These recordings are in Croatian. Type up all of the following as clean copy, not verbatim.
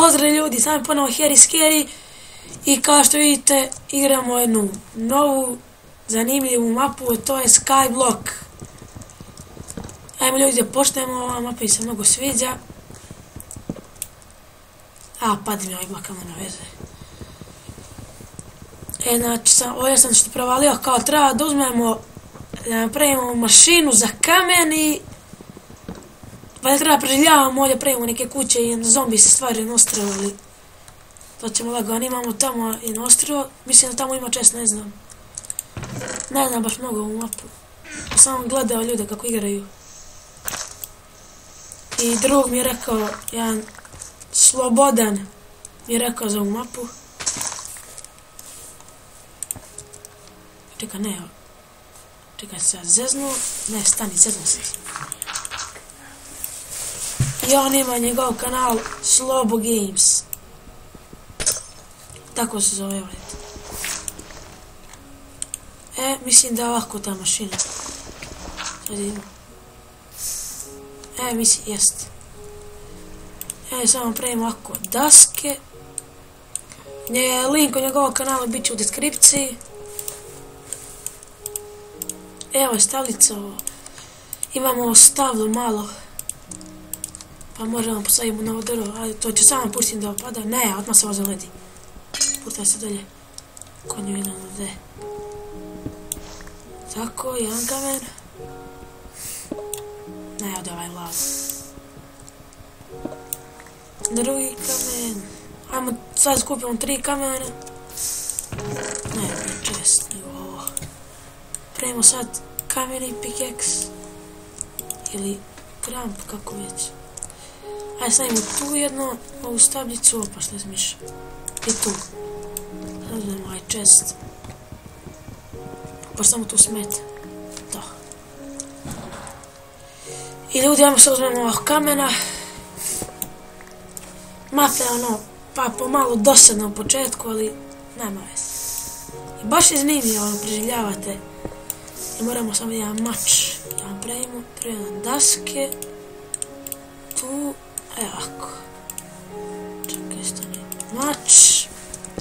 Pozdrav ljudi, sami ponovo Harry Scary i kao što vidite igramo jednu novu zanimljivu mapu, to je Skyblock. Ajmo ljudi da počnemo, ova mapa mi se mnogo sviđa. Padi mi ovaj blokama na veze. Znači, ovdje sam što provalio kao treba da uzmemo, da napravimo mašinu za kamen i pa da treba preživljavamo ovdje, pravimo neke kuće i zombi se stvari na ostrovo, ali to ćemo lagano. Imamo tamo i na ostrovo, mislim da tamo ima čest, ne znam. Ne znam baš mnogo ovu mapu. Samo gledao ljude kako igraju. I drug mi je rekao, jedan Slobodan mi je rekao za ovu mapu. Čekaj, ne, čekaj se ja zeznu, ne, stani, zeznu se. I on ima njegov kanal Slobo Games. Tako se zove ovdje. Mislim da je ovako ta mašina. Sad vidimo. Mislim, jest. Samo pravimo ovako daske. Link od njegovog kanala bit će u deskripciji. Evo je stavlica ovo. Imamo stablo malo. Pa možemo postaviti novo drvo, ali to će samo pustiti da opada. Ne, odmah se ovo zaledi. Putaj se dalje. Konju jedan ovdje. Tako, jedan kamen. Ne, ovdje ovaj lav. Drugi kamen. Ajmo sad skupimo 3 kamena. Ne, čest, nego ovo. Pravimo sad kameni pickaxe. Ili kramp, kako već. Ajde stavimo tu jedno, ovu stabljicu, pa što je zmiša. I tu. Uzmemo ovaj chest. Pa samo tu smeta. To. I ljudi, ajmo se uzmemo ovog kamena. Mapa je ono, pa pomalo dosadno u početku, ali nema veze. I baš je zanimljivo, ono, preživljavate. I moramo samo jedan mač da vam pravimo. Trebamo daske. Tu. Ovako. Čekaj, stani. Mač.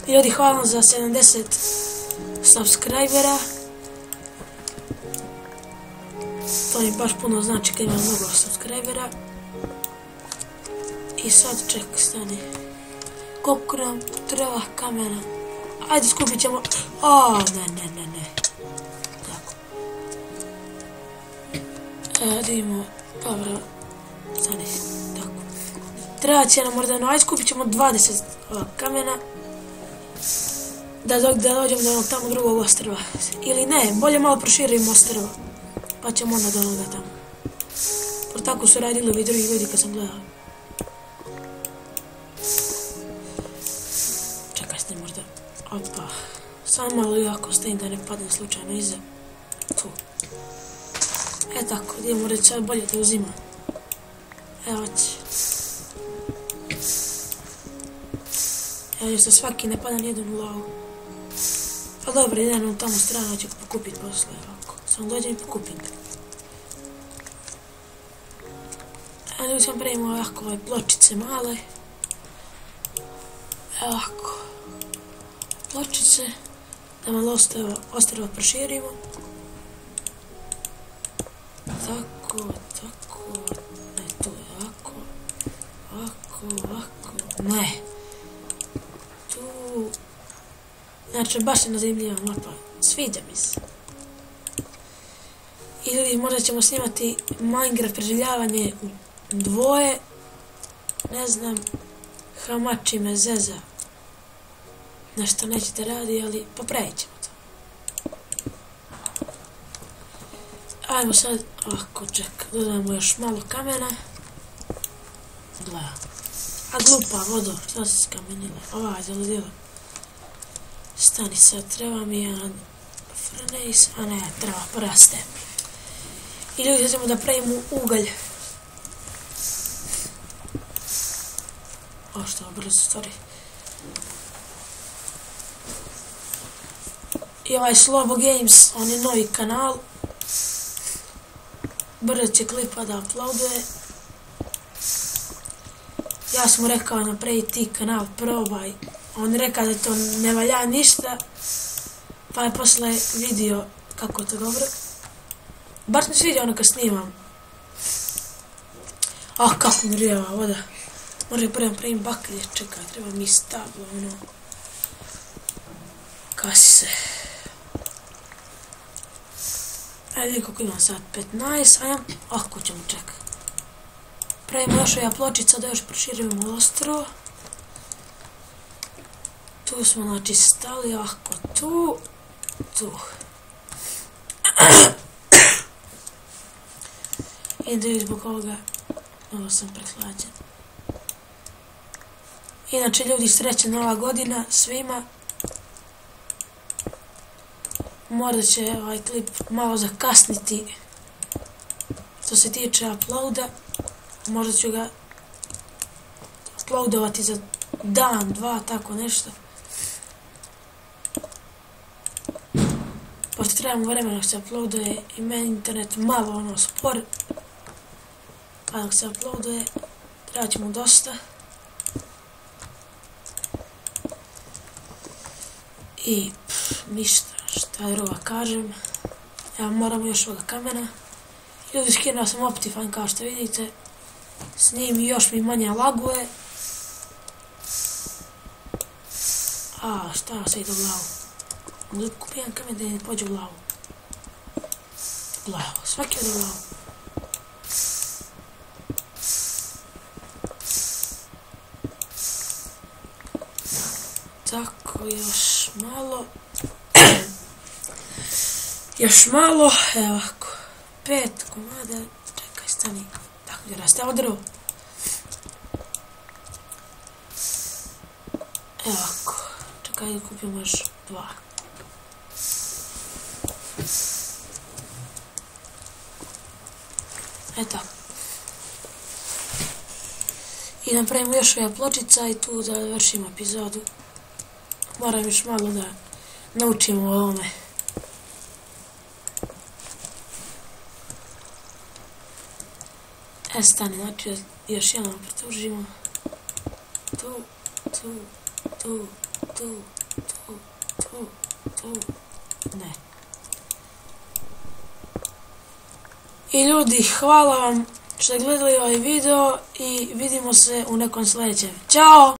I ljudi, hvala vam za 70 subscribera. To mi baš puno znači kad imam mnogo subscribera. I sad čekaj, stani. Koliko nam treba kamena? Ajde, skupit ćemo. Ne. Tako. Vidimo. Dobro. Stani. Tako. Treba će nam možda, ajde skupit ćemo 20 kamena. Da dođemo do onog tamo drugog ostrva. Ili ne, bolje malo proširimo ostrva. Pa ćemo onda do onoga tamo. Jer tako su radili ovi drugi ljudi kad sam gledao. Čekaj ste možda. Opa. Samo malo i ovako stojim da ne padne slučajno iza. Tu. Tako, idemo reći sad bolje da uzima. Evo će. Jer se svaki ne pada nijedan u lavu. Pa dobro, idem tamo stranu, ću pokupit posle ovako. Samo dođem i pokupim. Ali sam pravimo ovako ove pločice male. Ovako. Pločice. Da malo ostrava proširimo. Tako. Ne, tu je ovako. Ovako. Ne. Znači, baš je zanimljiva mapa. Sviđa mi se. I ljudi, možda ćemo snimati Minecraft preživljavanje u dvoje. Ne znam, hamači me zeza. Nešto nećete radi, ali popravit ćemo to. Ajmo sad, ovako, čekaj, dodajemo još malo kamena. Gleda. A glupa vodo, šta se skamenila? Ova je zaludila. Stani sad, treba mi jedan furnace, a ne, treba praste. I ljudi, ćemo da pravimo ugalj. Što je brzo, stvari. I ovaj Slobo Games, on je novi kanal. Brzo će klipa da uploaduje. Ja sam mu rekao napravi ti kanal, probaj. On rekao da to ne valja ništa, pa je posle vidio kako je to dobro. Baš mi sviđa ono kad snimam. Ah, kako mi rijeva voda. Može prvo pravim baklje, čekaj, treba mi stablo, ono. Kasi se. Ajde vidim koliko imam sad, 15, ajde, ako ćemo čekaj. Pravimo još ova pločica da još proširimo ostro. Tu smo znači stali, ako tu. I da je zbog ovoga, ovo sam prehlađen. Inače ljudi, srećna nova godina svima. Možda će ovaj klip malo zakasniti što se tiče uploada. Možda ću ga uploadovati za dan, dva, tako nešto. Pošto trebamo vremena dok se uploaduje i meni internet malo ono spor. Pa dok se uploaduje treba će mu dosta. I ništa, šta drugo kažem. Ja moram još ovoga kamera. Ljudi, skinuo sam Optifine kao što vidite. S njim još mi manje laguje. A, šta se ide u glavu? Onda kupijem kamen da ne pođe u glavu. Glavu, svaki ode u glavu. Tako, još malo. Još malo, evo ovako. 5 komada, čekaj, stani. Tako gdje raste ovo drvo. Evo ovako, čekaj da kupimo još 2. Eto. I napravimo još ova pločica i tu da završimo epizodu. Moram još malo da naučimo o ovome. Stani, znači još jednom pretužimo. Tu. Ne. I ljudi, hvala vam što ste gledali ovaj video i vidimo se u nekom sljedećem. Ćao!